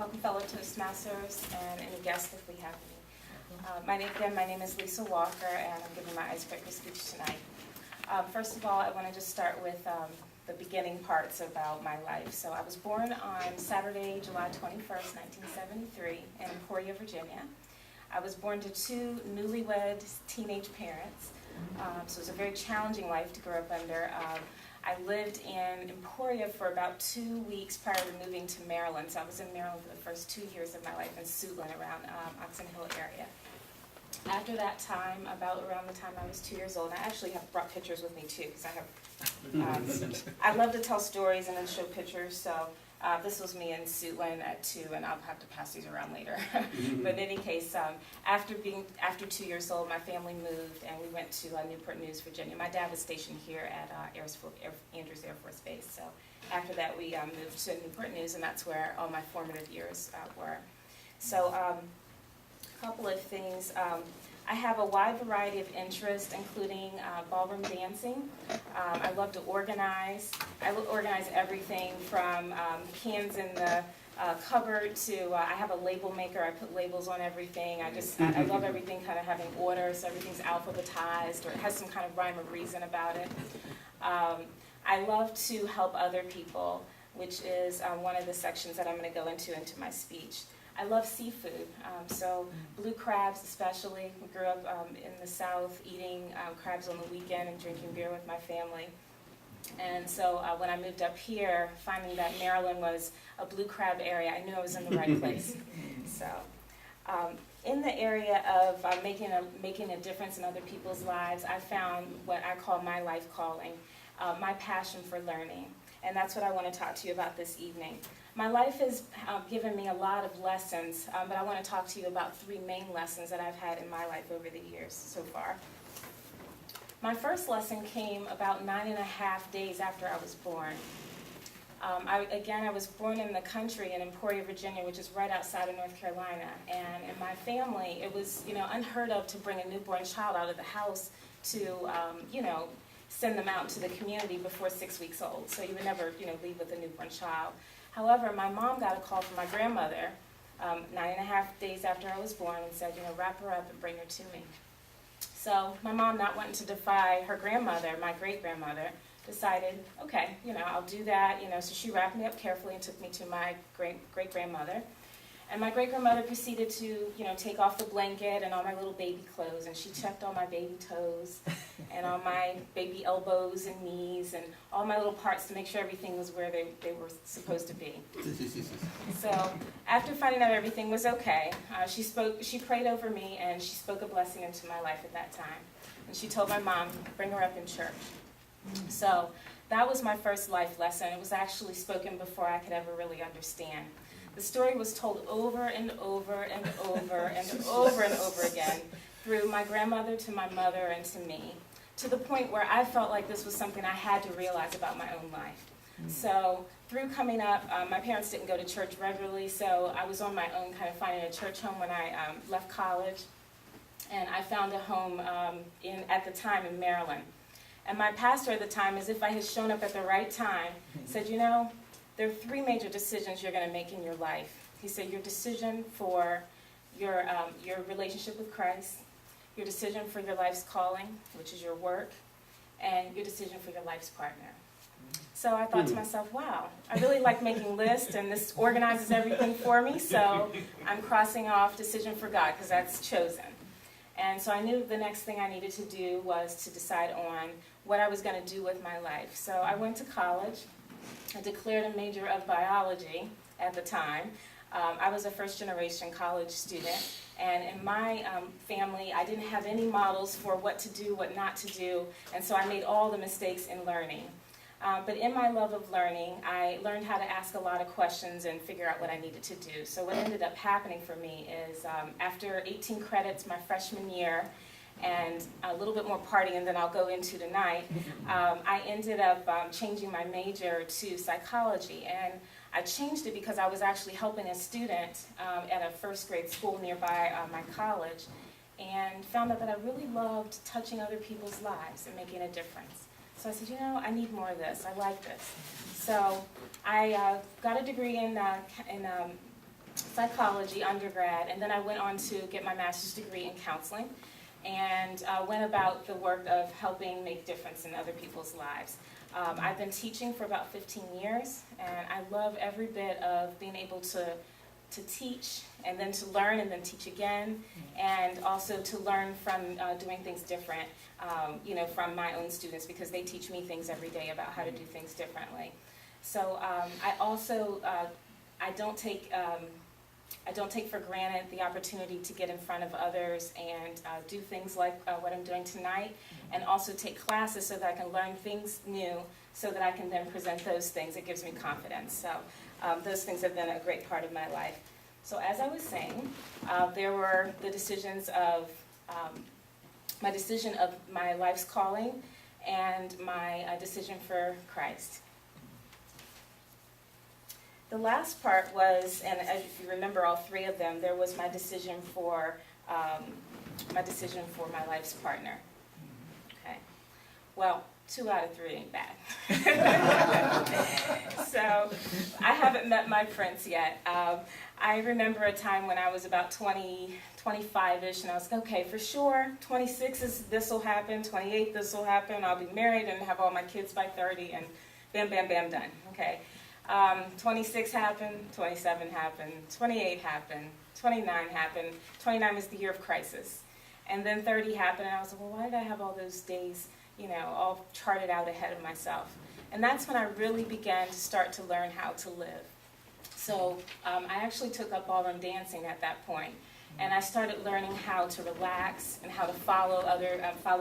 Welcome, fellow Toastmasters, and any guests if we have any. My name is Lisa Walker, and I'm giving my icebreaker speech tonight. First of all, I want to just start with the beginning parts about my life. So I was born on Saturday, July 21st, 1973, in Emporia, Virginia. I was born to two newlywed teenage parents, so it was a very challenging life to grow up under. I lived in Emporia for about 2 weeks prior to moving to Maryland. So I was in Maryland for the first 2 years of my life in Suitland, around Oxon Hill area. After that time, about around the time I was 2 years old, I actually have brought pictures with me too, because I love to tell stories and then show pictures. So this was me in Suitland at 2, and I'll have to pass these around later. But in any case, after 2 years old, my family moved, and we went to Newport News, Virginia. My dad was stationed here at Andrews Air Force Base. So after that, we moved to Newport News, and that's where all my formative years were. So a couple of things. I have a wide variety of interests, including ballroom dancing. I love to organize. I organize everything from cans in the cupboard to, I have a label maker. I put labels on everything. I love everything kind of having order, so everything's alphabetized or it has some kind of rhyme or reason about it. I love to help other people, which is one of the sections that I'm going to go into my speech. I love seafood, so blue crabs especially. We grew up in the South eating crabs on the weekend and drinking beer with my family. And so when I moved up here, finding that Maryland was a blue crab area, I knew I was in the right place. So in the area of making a difference in other people's lives, I found what I call my life calling, my passion for learning. And that's what I want to talk to you about this evening. My life has given me a lot of lessons, but I want to talk to you about 3 main lessons that I've had in my life over the years so far. My first lesson came about 9.5 days after I was born. I was born in the country in Emporia, Virginia, which is right outside of North Carolina. And in my family, it was unheard of to bring a newborn child out of the house to send them out into the community before 6 weeks old. So you would never leave with a newborn child. However, my mom got a call from my grandmother 9.5 days after I was born and said, wrap her up and bring her to me. So my mom, not wanting to defy her grandmother, my great-grandmother, decided, okay, I'll do that. So she wrapped me up carefully and took me to my great-grandmother. And my great-grandmother proceeded to, take off the blanket and all my little baby clothes, and she checked all my baby toes and all my baby elbows and knees and all my little parts to make sure everything was where they were supposed to be. So after finding out everything was okay, she prayed over me, and she spoke a blessing into my life at that time. And she told my mom, bring her up in church. So that was my first life lesson. It was actually spoken before I could ever really understand. The story was told over and over and over and over and over again through my grandmother to my mother and to me, to the point where I felt like this was something I had to realize about my own life. So through coming up, my parents didn't go to church regularly, so I was on my own kind of finding a church home when I left college. And I found a home at the time in Maryland. And my pastor at the time, as if I had shown up at the right time, said, there are 3 major decisions you're going to make in your life. He said your decision for your relationship with Christ, your decision for your life's calling, which is your work, and your decision for your life's partner. So I thought to myself, wow, I really like making lists, and this organizes everything for me, so I'm crossing off decision for God, because that's chosen. And so I knew the next thing I needed to do was to decide on what I was going to do with my life. So I went to college. I declared a major of biology at the time. I was a first-generation college student, and in my family, I didn't have any models for what to do, what not to do, and so I made all the mistakes in learning. But in my love of learning, I learned how to ask a lot of questions and figure out what I needed to do. So what ended up happening for me is after 18 credits my freshman year, and a little bit more partying than I'll go into tonight, I ended up changing my major to psychology. And I changed it because I was actually helping a student at a first grade school nearby my college, and found out that I really loved touching other people's lives and making a difference. So I said, I need more of this. I like this. So I got a degree in psychology undergrad, and then I went on to get my master's degree in counseling, and went about the work of helping make difference in other people's lives. I've been teaching for about 15 years, and I love every bit of being able to teach, and then to learn, and then teach again, and also to learn from doing things different, from my own students, because they teach me things every day about how to do things differently. So I also, I don't take for granted the opportunity to get in front of others and do things like what I'm doing tonight, and also take classes so that I can learn things new, so that I can then present those things. It gives me confidence. So those things have been a great part of my life. So as I was saying, there were the decisions of my decision of my life's calling and my decision for Christ. The last part was, and if you remember all three of them, there was my decision for my life's partner. Okay. Well, 2 out of 3 ain't bad. So I haven't met my prince yet. I remember a time when I was about 25-ish, and I was like, okay, for sure, 26 is this will happen, 28 this will happen, I'll be married and have all my kids by 30, and bam, bam, bam, done. Okay. 26 happened, 27 happened, 28 happened, 29 happened. 29 was the year of crisis. And then 30 happened, and I was like, well, why did I have all those days, all charted out ahead of myself? And that's when I really began to start to learn how to live. So I actually took up ballroom dancing at that point, and I started learning how to relax and how to follow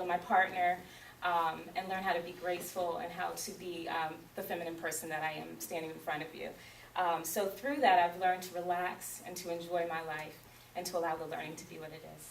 my partner, and learn how to be graceful and how to be the feminine person that I am standing in front of you. So through that, I've learned to relax and to enjoy my life and to allow the learning to be what it is.